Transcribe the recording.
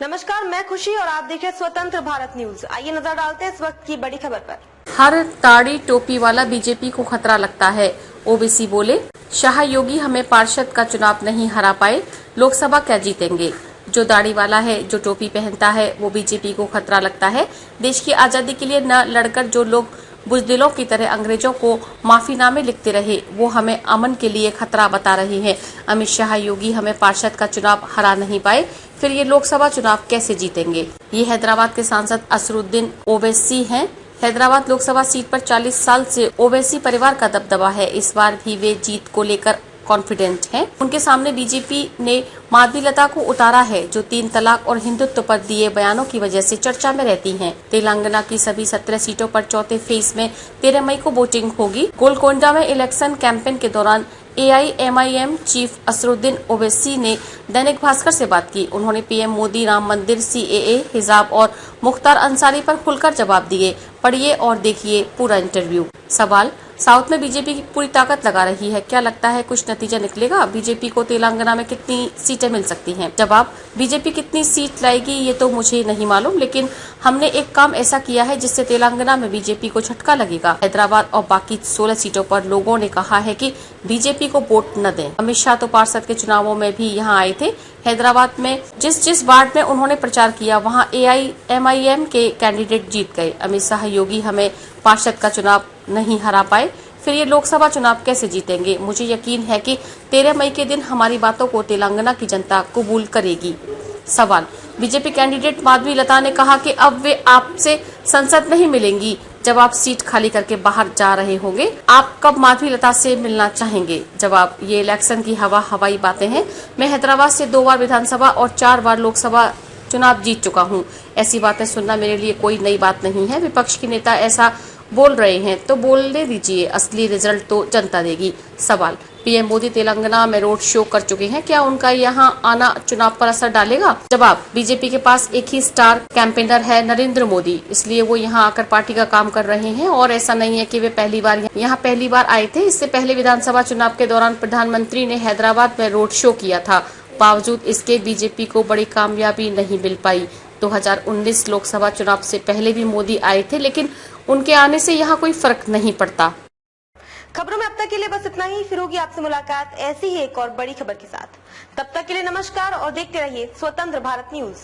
नमस्कार, मैं खुशी और आप देख रहे हैं स्वतंत्र भारत न्यूज। आइए नजर डालते हैं इस वक्त की बड़ी खबर पर। हर दाढ़ी टोपी वाला बीजेपी को खतरा लगता है। ओवैसी बोले, शाह योगी हमें पार्षद का चुनाव नहीं हरा पाए, लोकसभा क्या जीतेंगे। जो दाढ़ी वाला है, जो टोपी पहनता है, वो बीजेपी को खतरा लगता है। देश की आजादी के लिए न लड़कर जो लोग बुजदिलों की तरह अंग्रेजों को माफीनामे लिखते रहे, वो हमें अमन के लिए खतरा बता रहे हैं। अमित शाह योगी हमें पार्षद का चुनाव हरा नहीं पाए, फिर ये लोकसभा चुनाव कैसे जीतेंगे। ये हैदराबाद के सांसद असरुद्दीन ओवैसी हैं। हैदराबाद लोकसभा सीट पर 40 साल से ओवैसी परिवार का दबदबा है। इस बार भी वे जीत को लेकर कॉन्फिडेंट हैं। उनके सामने बीजेपी ने माधवीलता को उतारा है, जो 3 तलाक और हिंदुत्व पर दिए बयानों की वजह से चर्चा में रहती हैं। तेलंगाना की सभी 17 सीटों पर चौथे फेज में 13 मई को वोटिंग होगी। गोलकोंडा में इलेक्शन कैंपेन के दौरान AIMIM चीफ असरुद्दीन ओवैसी ने दैनिक भास्कर से बात की। उन्होंने पीएम मोदी, राम मंदिर, CAA, हिजाब और मुख्तार अंसारी पर खुलकर जवाब दिए। पढ़िए और देखिए पूरा इंटरव्यू। सवाल, साउथ में बीजेपी की पूरी ताकत लगा रही है, क्या लगता है कुछ नतीजा निकलेगा? बीजेपी को तेलंगाना में कितनी सीटें मिल सकती हैं? जवाब, बीजेपी कितनी सीट लाएगी ये तो मुझे नहीं मालूम, लेकिन हमने एक काम ऐसा किया है जिससे तेलंगाना में बीजेपी को झटका लगेगा। हैदराबाद और बाकी 16 सीटों पर लोगों ने कहा है कि बीजेपी को वोट न दें। अमित शाह तो पार्षद के चुनावों में भी यहाँ आए थे। हैदराबाद में जिस वार्ड में उन्होंने प्रचार किया, वहाँ AIMIM के कैंडिडेट जीत गए। अमित शाह योगी हमें पार्षद का चुनाव नहीं हरा पाए, फिर ये लोकसभा चुनाव कैसे जीतेंगे। मुझे यकीन है कि 13 मई के दिन हमारी बातों को तेलंगाना की जनता कबूल करेगी। सवाल, बीजेपी कैंडिडेट माधवीलता ने कहा कि अब वे आपसे संसद नहीं मिलेंगी जब आप सीट खाली करके बाहर जा रहे होंगे। आप कब माधवीलता से मिलना चाहेंगे? जवाब, ये इलेक्शन की हवाई बातें हैं। मैं हैदराबाद से 2 बार विधानसभा और 4 बार लोकसभा चुनाव जीत चुका हूँ। ऐसी बातें सुनना मेरे लिए कोई नई बात नहीं है। विपक्ष के नेता ऐसा बोल रहे हैं तो बोलने दीजिए, असली रिजल्ट तो जनता देगी। सवाल, पीएम मोदी तेलंगाना में रोड शो कर चुके हैं, क्या उनका यहाँ आना चुनाव पर असर डालेगा? जवाब, बीजेपी के पास एक ही स्टार कैंपेनर है, नरेंद्र मोदी, इसलिए वो यहाँ आकर पार्टी का काम कर रहे हैं। और ऐसा नहीं है कि वे यहाँ पहली बार आए थे। इससे पहले विधानसभा चुनाव के दौरान प्रधानमंत्री ने हैदराबाद में रोड शो किया था। बावजूद इसके बीजेपी को बड़ी कामयाबी नहीं मिल पाई। 2019 लोकसभा चुनाव से पहले भी मोदी आए थे, लेकिन उनके आने से यहाँ कोई फर्क नहीं पड़ता। खबरों में अब तक के लिए बस इतना ही। फिर होगी आपसे मुलाकात ऐसी ही एक और बड़ी खबर के साथ। तब तक के लिए नमस्कार और देखते रहिए स्वतंत्र भारत न्यूज।